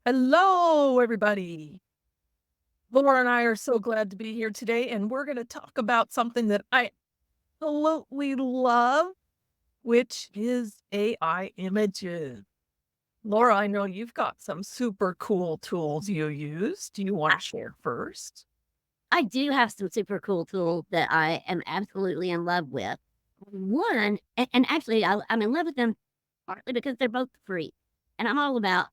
Hello, everybody. Laura and I are so glad to be here today, and we're going to talk about something that I absolutely love, which is AI images. Laura, I know you've got some super cool tools you use. Do you want I to share first? I do have some super cool tools that I am absolutely in love with. One, and actually, I'm in love with them partly because they're both free, and I'm all about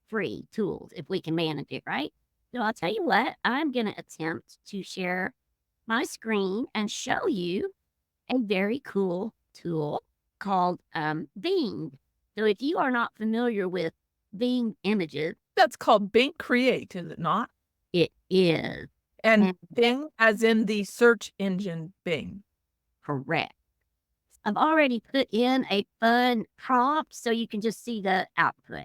free tools if we can manage it, right? So I'll tell you what, I'm going to attempt to share my screen and show you a very cool tool called Bing. So if you are not familiar with Bing images, That's called Bing Create, is it not? it is And Bing, as in the search engine Bing. correct. I've already put in a fun prompt so you can just see the output.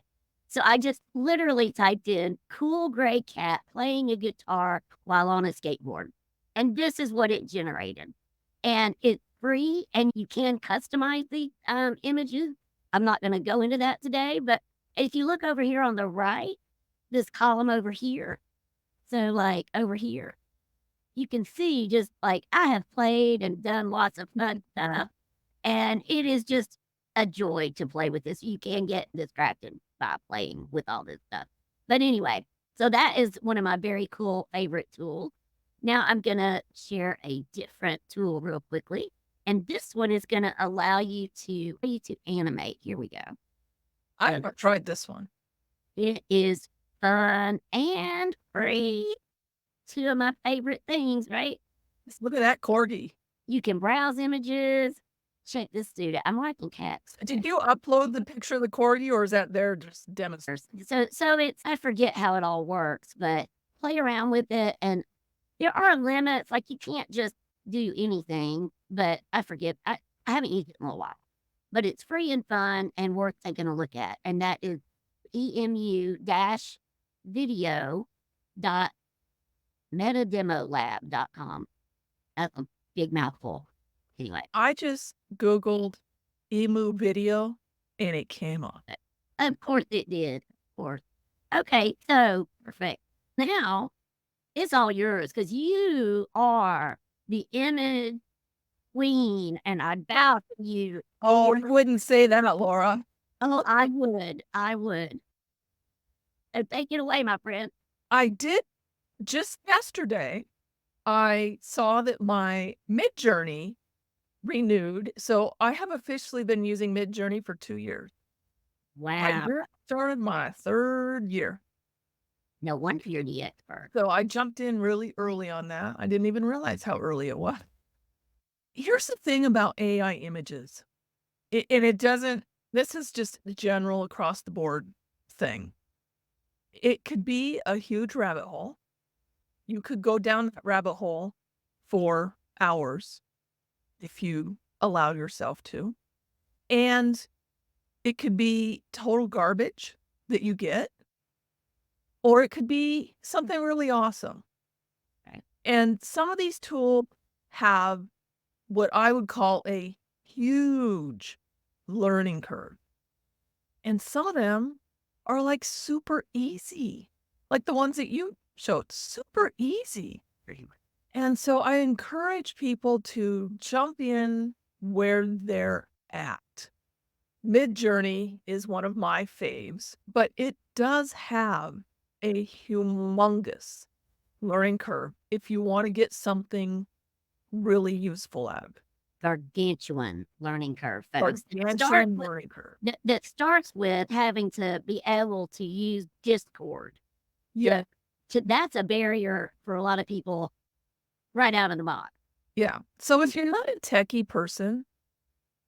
So I just literally typed in cool gray cat playing a guitar while on a skateboard. And this is what it generated. And it's free and you can customize the images. I'm not going to go into that today, but if you look over here on the right, this column over here. So like over here, you can see just like I have played and done lots of fun stuff. And it is just a joy to play with this. You can get distracted by playing with all this stuff. But anyway, so that is one of my very cool favorite tools. Now I'm going to share a different tool real quickly. And this one is going to allow you to animate. Here we go. I haven't tried this one. It is fun and free. Two of my favorite things, right? Just look at that corgi. You can browse images. Check this dude out. I'm liking cats. Did you upload the picture of the corgi, or is that there just demonstration? So it's I forget how it all works, but play around with it and there are limits, like you can't just do anything, but I forget. I haven't used it in a little while. But it's free and fun and worth taking a look at. And that is EMU-Video dot metademolab.com. That's a big mouthful. Anyway, I just Googled EMU-Video and it came up. of course it did. Of course. Okay, so perfect. Now it's all yours because you are the image queen, and I bow to you. Oh, I wouldn't say that, Laura. Oh, I would. I would. So take it away, my friend. I did just yesterday, I saw that my MidJourney renewed. So I have officially been using MidJourney for 2 years. I Wow. just started my 3rd year. No wonder you're the expert. So I jumped in really early on that. I didn't even realize how early it was. Here's the thing about AI images. And it doesn't, this is just a general across the board thing. It could be a huge rabbit hole. You could go down that rabbit hole for hours if you allow yourself to. And it could be total garbage that you get, or it could be something really awesome. Okay. And some of these tools have what I would call a huge learning curve. And some of them are like super easy, like the ones that you showed, super easy. And so I encourage people to jump in where they're at. MidJourney is one of my faves, but it does have a humongous learning curve if you want to get something really useful out of it. Gargantuan learning curve, folks. Gargantuan learning curve. That starts with having to be able to use Discord. Yeah. So that's a barrier for a lot of people right out of the box. Yeah. So if you're not a techie person,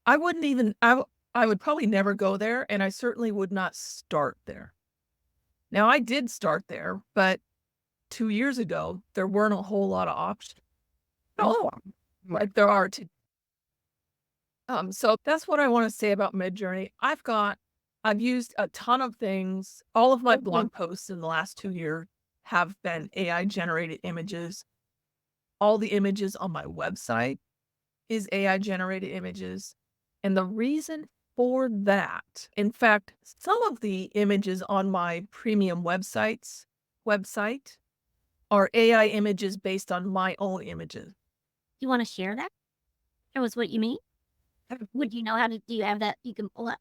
I wouldn't even, I would probably never go there, and I certainly would not start there. Now, I did start there, but 2 years ago, there weren't a whole lot of options. Oh, like there are today. So that's what I wanna say about MidJourney. I've used a ton of things. All of my blog posts in the last 2 years have been AI-generated images. All the images on my website is AI-generated images, and the reason for that. In fact, some of the images on my premium website are AI images based on my own images. You wanna share that? Show us what you mean? Uh, Would you know how to do you have that you can pull up?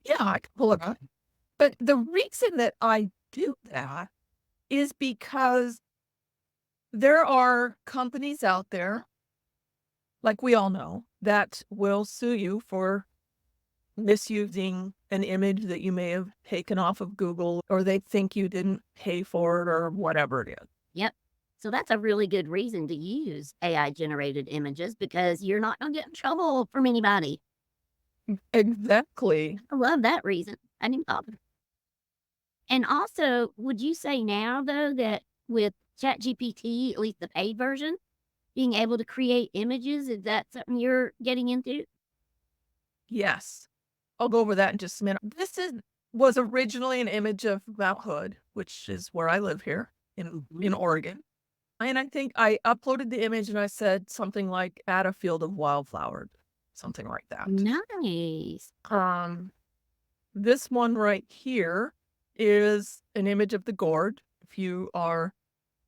Yeah, I can pull it up. But the reason that I do that is because there are companies out there, like we all know, that will sue you for misusing an image that you may have taken off of Google, or they think you didn't pay for it, or whatever it is. Yep. So that's a really good reason to use AI generated images because you're not gonna get in trouble from anybody. Exactly. I love that reason. I didn't thought. And also, would you say now though that with ChatGPT, at least the paid version, being able to create images, is that something you're getting into? Yes. I'll go over that in just a minute. Was originally an image of Mount Hood, which is where I live here in Oregon. And I think I uploaded the image and I said something like, "Add a field of wildflowers," something like that. Nice. Um, this one right here is an image of the gorge. If you are,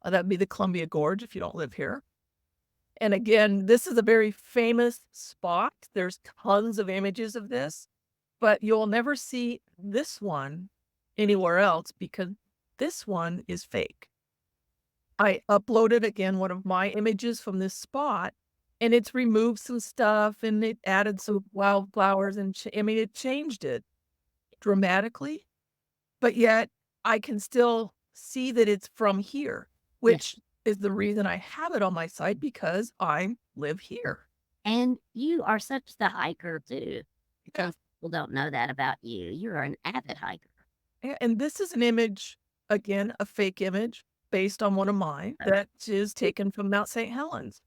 that'd be the Columbia Gorge if you don't live here. And again, this is a very famous spot. There's tons of images of this, but you'll never see this one anywhere else because this one is fake. I uploaded again one of my images from this spot and it's removed some stuff and it added some wildflowers and it changed it dramatically, but yet I can still see that it's from here, Yes. which is the reason I have it on my site because I live here. And you are such the hiker too. Yeah. People don't know that about you. You're an avid hiker. And this is an image, again, a fake image based on one of mine that is taken from Mount St. Helens.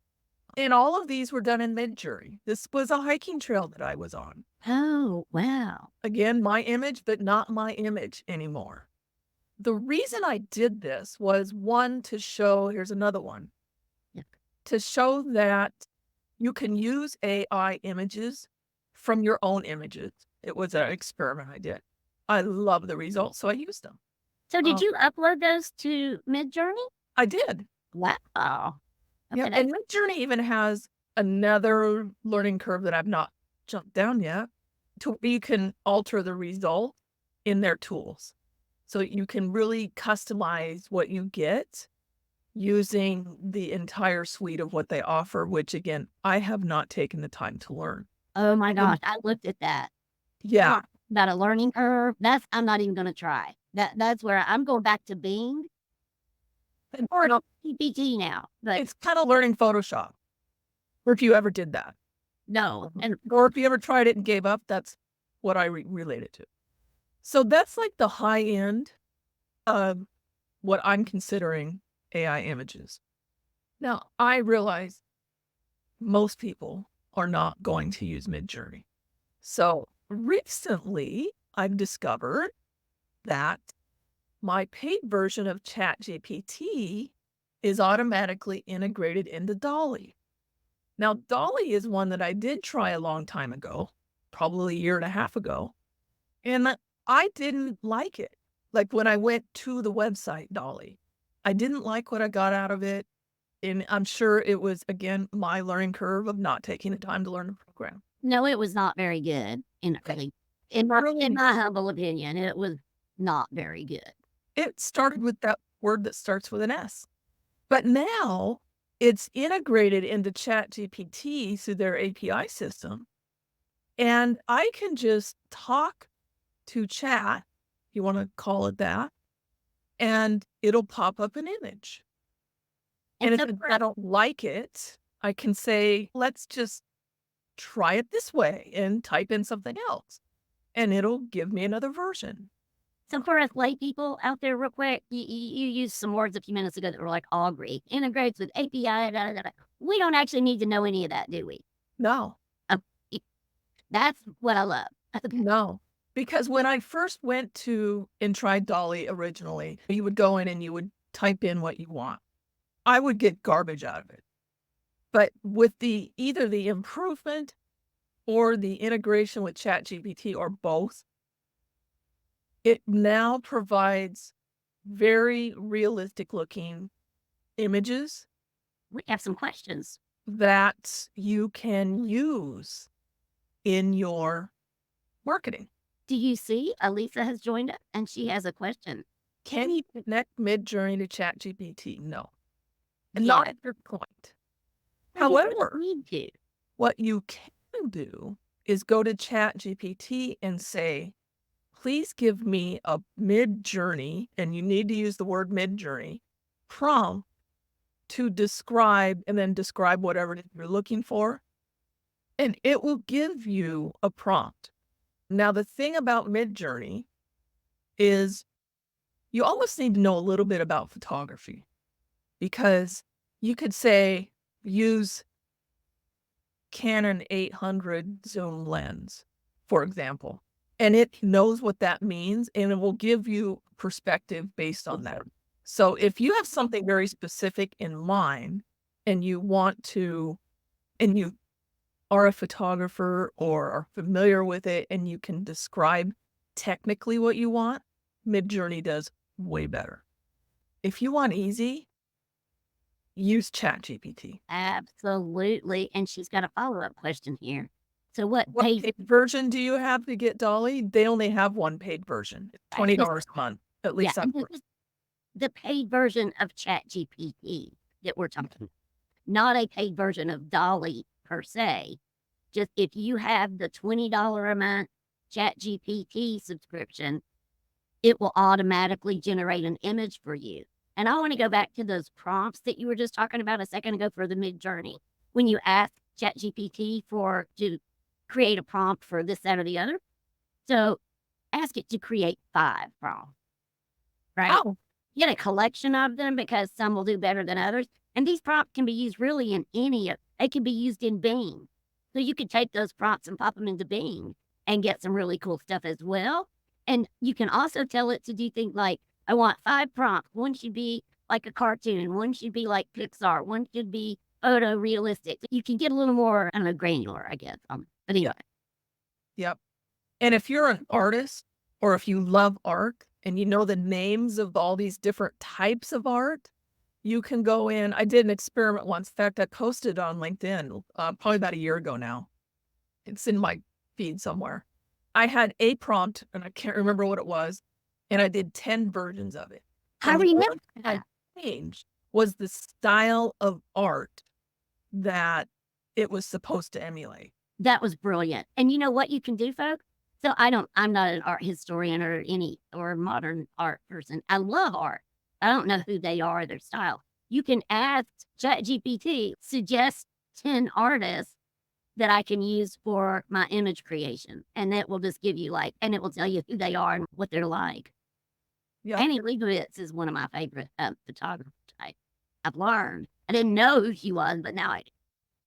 And all of these were done in MidJourney. This was a hiking trail that I was on. Oh, wow. Again, my image, but not my image anymore. The reason I did this was one, to show, here's another one, Yeah. to show that you can use AI images from your own images. It was an experiment I did. I love the results, so I used them. So did Um, you upload those to MidJourney? I did. Wow. Yeah, Okay, and MidJourney even has another learning curve that I've not jumped down yet, to where you can alter the result in their tools. So you can really customize what you get using the entire suite of what they offer, which again, I have not taken the time to learn. oh my Um, gosh, I looked at that. Yeah, Talk about a learning curve, that's I'm not even gonna try. That's where I'm going back to Bing and or GPT now, but it's kind of learning Photoshop, or if you ever did that, no, and or if you ever tried it and gave up, that's what I relate it to. So that's like the high end of what I'm considering AI images. Now, I realize most people are not going to use MidJourney. So recently, I've discovered that my paid version of ChatGPT is automatically integrated into DALL-E. Now, DALL-E is one that I did try a long time ago, probably a year and a half ago, and I didn't like it. Like when I went to the website DALL-E, I didn't like what I got out of it. And I'm sure it was, again, my learning curve of not taking the time to learn the program. no, it was not very good, in my humble opinion, it was not very good. It started with that word that starts with an S. But now it's integrated into ChatGPT through their API system. And I can just talk to chat, if you want to call it that, and it'll pop up an image. And And so if I don't like it, I can say, let's just try it this way and type in something else. And it'll give me another version. So for us lay people out there real quick, you used some words a few minutes ago that were like all Greek, integrates with API, da, da, da, da. We don't actually need to know any of that, do we? No, E that's what I love. no. Because when I first went to and tried Dolly originally, you would go in and you would type in what you want. I would get garbage out of it. But with either the improvement or the integration with ChatGPT or both, it now provides very realistic looking images We have some questions. that you can use in your marketing. Do you see Alisa has joined us and she has a question? Can you connect MidJourney to ChatGPT? No. And Yeah. not at your point. Well, you really However, need to. what you can do is go to ChatGPT and say, please give me a MidJourney, and you need to use the word MidJourney, prompt to describe, and then describe whatever it is you're looking for, and it will give you a prompt. Now, the thing about MidJourney is you almost need to know a little bit about photography, because you could say, use Canon 800 zoom lens, for example, and it knows what that means, and it will give you perspective based on that. So if you have something very specific in mind and you want to, and you are a photographer or are familiar with it and you can describe technically what you want, MidJourney does way better. If you want easy, use ChatGPT. Absolutely. And she's got a follow-up question here. So what What paid paid version do you have to get DALL-E? They only have one paid version. It's $20 a month. At least yeah, that's and this is the paid version of ChatGPT that we're talking, not a paid version of DALL-E per se. Just if you have the $20 a month ChatGPT subscription, it will automatically generate an image for you. And I want to go back to those prompts that you were just talking about a second ago for the MidJourney. When you ask ChatGPT to create a prompt for this, that, or the other. So ask it to create 5 prompts, right? Oh, Get a collection of them because some will do better than others. And these prompts can be used really in they can be used in Bing. So you could take those prompts and pop them into Bing and get some really cool stuff as well. And you can also tell it to do things like, I want 5 prompts. One should be like a cartoon. One should be like Pixar. One should be photorealistic. You can get a little more, I don't know, granular, I guess. But anyway. yep. And if you're an artist or if you love art and you know the names of all these different types of art, you can go in. I did an experiment once. In fact, I posted on LinkedIn probably about a year ago now. It's in my feed somewhere. I had a prompt and I can't remember what it was, and I did 10 versions of it. I And the remember only thing that. I changed was the style of art that it was supposed to emulate. That was brilliant. And you know what you can do, folks? So I'm not an art historian or modern art person. I love art. I don't know who they are, their style. You can ask ChatGPT, suggest 10 artists that I can use for my image creation. And that will just give you and it will tell you who they are and what they're like. Yeah. Annie Leibovitz is one of my favorite photographer type. I've learned. I didn't know who she was, but now I do.